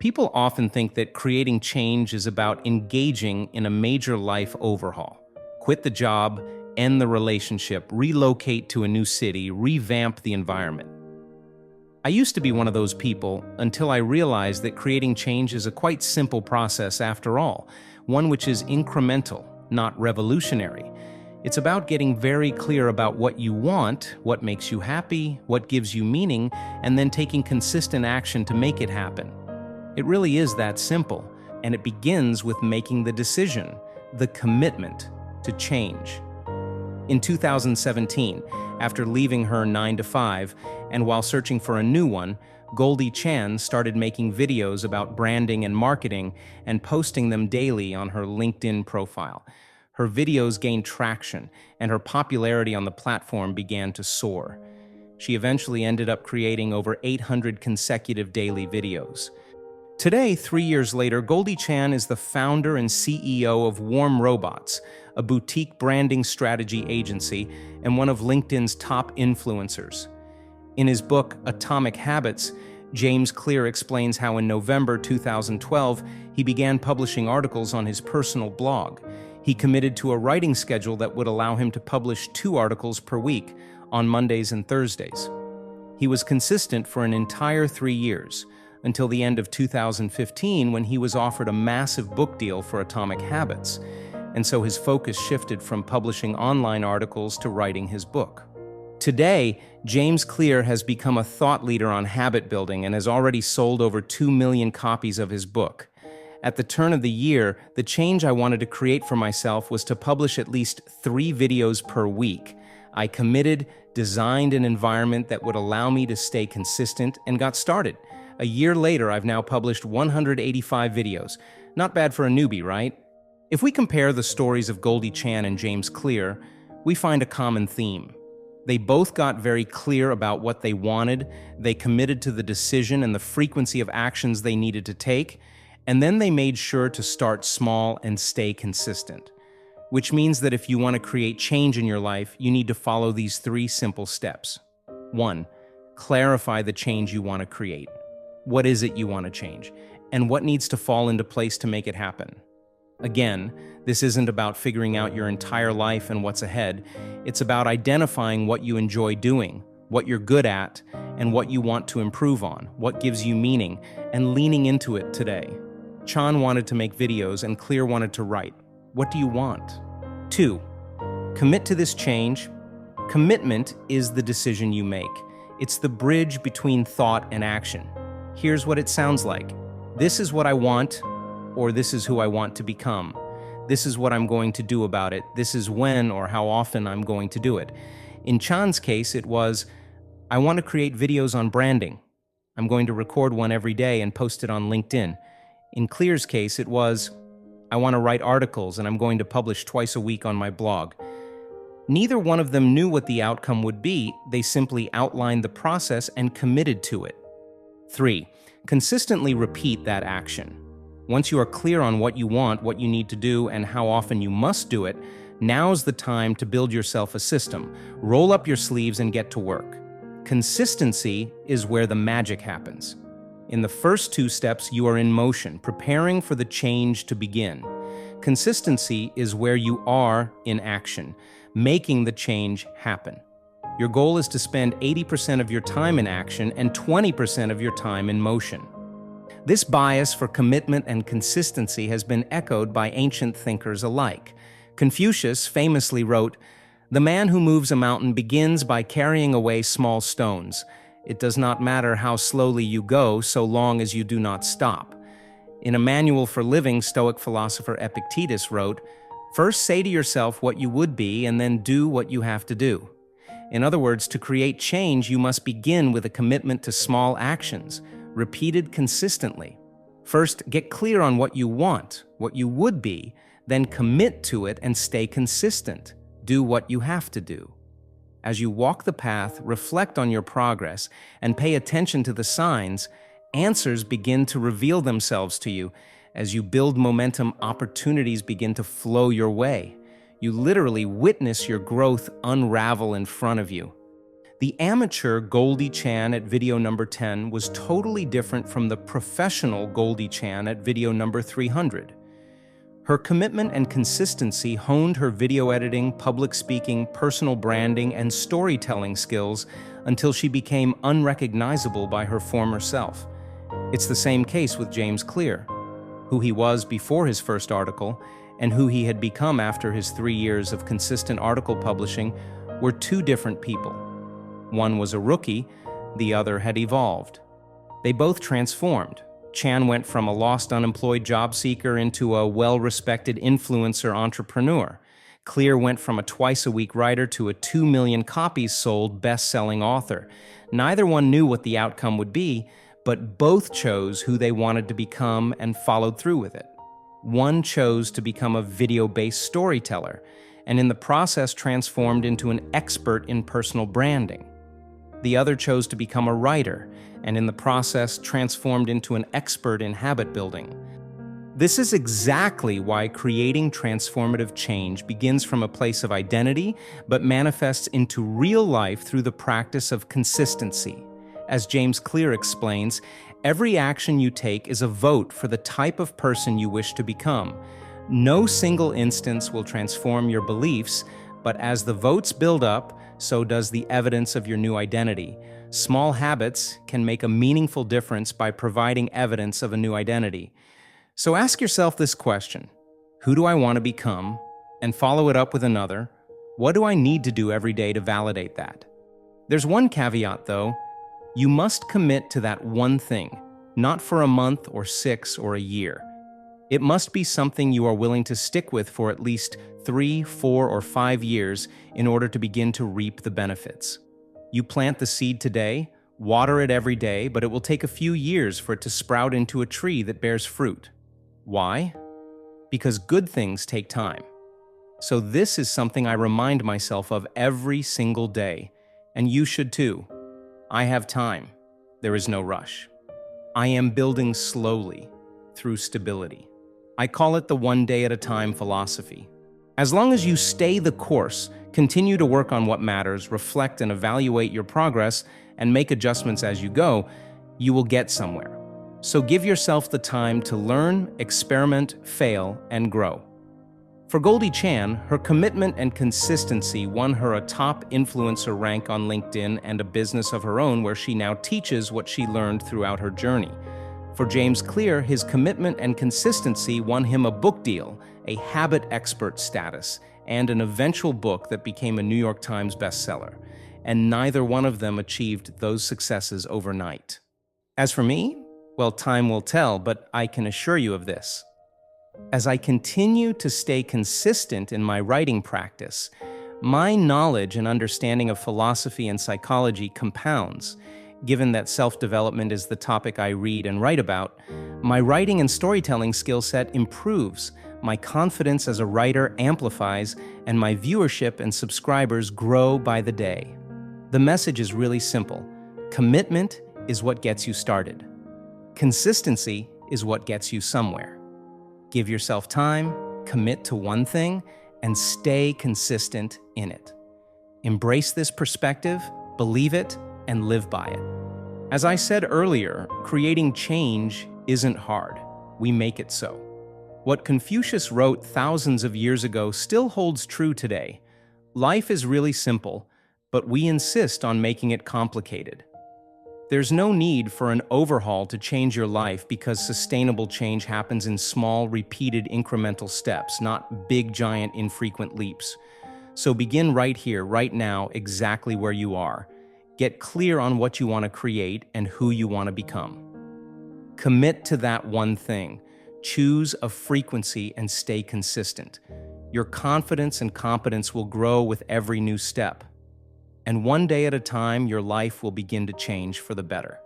People often think that creating change is about engaging in a major life overhaul. Quit the job, end the relationship, relocate to a new city, revamp the environment. I used to be one of those people until I realized that creating change is a quite simple process after all, one which is incremental, not revolutionary. It's about getting very clear about what you want, what makes you happy, what gives you meaning, and then taking consistent action to make it happen. It really is that simple, and it begins with making the decision, the commitment to change. In 2017, after leaving her 9-to-5, and while searching for a new one, Goldie Chan started making videos about branding and marketing and posting them daily on her LinkedIn profile. Her videos gained traction, and her popularity on the platform began to soar. She eventually ended up creating over 800 consecutive daily videos. Today, 3 years later, Goldie Chan is the founder and CEO of Warm Robots, a boutique branding strategy agency and one of LinkedIn's top influencers. In his book, Atomic Habits, James Clear explains how in November 2012, he began publishing articles on his personal blog. He committed to a writing schedule that would allow him to publish 2 articles per week on Mondays and Thursdays. He was consistent for an entire 3 years, until the end of 2015 when he was offered a massive book deal for Atomic Habits, and so his focus shifted from publishing online articles to writing his book. Today, James Clear has become a thought leader on habit building and has already sold over 2 million copies of his book. At the turn of the year, the change I wanted to create for myself was to publish at least 3 videos per week. I committed, designed an environment that would allow me to stay consistent, and got started. A year later, I've now published 185 videos. Not bad for a newbie, right? If we compare the stories of Goldie Chan and James Clear, we find a common theme. They both got very clear about what they wanted, they committed to the decision and the frequency of actions they needed to take, and then they made sure to start small and stay consistent. Which means that if you want to create change in your life, you need to follow these 3 simple steps. 1. Clarify the change you want to create. What is it you want to change? And what needs to fall into place to make it happen? Again, this isn't about figuring out your entire life and what's ahead. It's about identifying what you enjoy doing, what you're good at, and what you want to improve on, what gives you meaning, and leaning into it today. Chan wanted to make videos and Clear wanted to write. What do you want? 2. Commit to this change. Commitment is the decision you make. It's the bridge between thought and action. Here's what it sounds like. This is what I want, or this is who I want to become. This is what I'm going to do about it. This is when or how often I'm going to do it. In Chan's case, it was, I want to create videos on branding. I'm going to record one every day and post it on LinkedIn. In Clear's case, it was, I want to write articles and I'm going to publish twice a week on my blog. Neither one of them knew what the outcome would be. They simply outlined the process and committed to it. 3. Consistently repeat that action. Once you are clear on what you want, what you need to do, and how often you must do it, now's the time to build yourself a system. Roll up your sleeves and get to work. Consistency is where the magic happens. In the first 2 steps, you are in motion, preparing for the change to begin. Consistency is where you are in action, making the change happen. Your goal is to spend 80% of your time in action and 20% of your time in motion. This bias for commitment and consistency has been echoed by ancient thinkers alike. Confucius famously wrote, "The man who moves a mountain begins by carrying away small stones. It does not matter how slowly you go, so long as you do not stop." In a manual for living, Stoic philosopher Epictetus wrote, "First say to yourself what you would be, and then do what you have to do." In other words, to create change, you must begin with a commitment to small actions, repeated consistently. First, get clear on what you want, what you would be, then commit to it and stay consistent. Do what you have to do. As you walk the path, reflect on your progress, and pay attention to the signs, answers begin to reveal themselves to you. As you build momentum, opportunities begin to flow your way. You literally witness your growth unravel in front of you. The amateur Goldie Chan at video number 10 was totally different from the professional Goldie Chan at video number 300. Her commitment and consistency honed her video editing, public speaking, personal branding, and storytelling skills until she became unrecognizable by her former self. It's the same case with James Clear. Who he was before his first article and who he had become after his 3 years of consistent article publishing were two different people. One was a rookie, the other had evolved. They both transformed. Chan went from a lost unemployed job seeker into a well-respected influencer entrepreneur. Clear went from a twice-a-week writer to a 2 million copies sold best-selling author. Neither one knew what the outcome would be, but both chose who they wanted to become and followed through with it. One chose to become a video-based storyteller, and in the process transformed into an expert in personal branding. The other chose to become a writer, and in the process transformed into an expert in habit building. This is exactly why creating transformative change begins from a place of identity, but manifests into real life through the practice of consistency. As James Clear explains, every action you take is a vote for the type of person you wish to become. No single instance will transform your beliefs, but as the votes build up, so does the evidence of your new identity. Small habits can make a meaningful difference by providing evidence of a new identity. So ask yourself this question: who do I want to become? And follow it up with another: what do I need to do every day to validate that? There's one caveat though. You must commit to that one thing, not for a month or 6 or a year. It must be something you are willing to stick with for at least 3, 4, or 5 years in order to begin to reap the benefits. You plant the seed today, water it every day, but it will take a few years for it to sprout into a tree that bears fruit. Why? Because good things take time. So this is something I remind myself of every single day, and you should too. I have time. There is no rush. I am building slowly through stability. I call it the one day at a time philosophy. As long as you stay the course, continue to work on what matters, reflect and evaluate your progress, and make adjustments as you go, you will get somewhere. So give yourself the time to learn, experiment, fail, and grow. For Goldie Chan, her commitment and consistency won her a top influencer rank on LinkedIn and a business of her own where she now teaches what she learned throughout her journey. For James Clear, his commitment and consistency won him a book deal, a habit expert status, and an eventual book that became a New York Times bestseller. And neither one of them achieved those successes overnight. As for me, well, time will tell, but I can assure you of this. As I continue to stay consistent in my writing practice, my knowledge and understanding of philosophy and psychology compounds. Given that self-development is the topic I read and write about, my writing and storytelling skill set improves, my confidence as a writer amplifies, and my viewership and subscribers grow by the day. The message is really simple. Commitment is what gets you started. Consistency is what gets you somewhere. Give yourself time, commit to one thing, and stay consistent in it. Embrace this perspective, believe it, and live by it. As I said earlier, creating change isn't hard. We make it so. What Confucius wrote thousands of years ago still holds true today. Life is really simple, but we insist on making it complicated. There's no need for an overhaul to change your life because sustainable change happens in small, repeated, incremental steps, not big, giant, infrequent leaps. So begin right here, right now, exactly where you are. Get clear on what you want to create and who you want to become. Commit to that one thing. Choose a frequency and stay consistent. Your confidence and competence will grow with every new step. And one day at a time, your life will begin to change for the better.